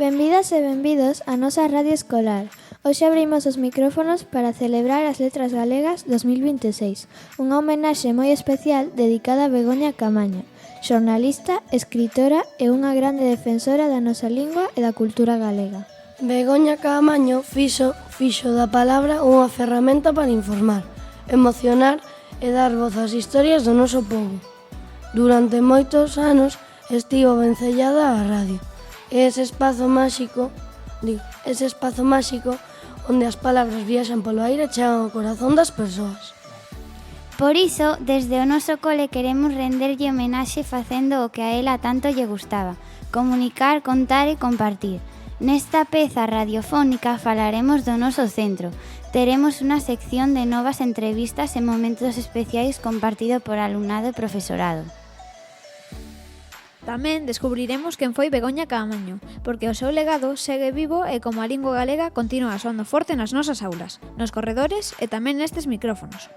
Benvidas e benvidos á nosa radio escolar. Hoxe abrimos os micrófonos para celebrar as Letras Galegas 2026, unha homenaxe moi especial dedicada a Begoña Caamaño, xornalista, escritora e unha grande defensora da nosa lingua e da cultura galega. Begoña Caamaño fixo da palabra unha ferramenta para informar, emocionar e dar voz ás historias do noso pobo. Durante moitos anos estivo vencellada á radio. Ese espazo máxico onde as palabras viaxan polo aire e chegan ao corazón das persoas. Por iso, desde o noso cole queremos renderlle homenaxe facendo o que a ela tanto lle gustaba: comunicar, contar e compartir. Nesta peza radiofónica falaremos do noso centro. Teremos unha sección de novas entrevistas e momentos especiais compartido por alumnado e profesorado. Tamén descubriremos quen foi Begoña Caamaño, porque o seu legado segue vivo e como a lingua galega continúa soando forte nas nosas aulas, nos corredores e tamén nestes micrófonos.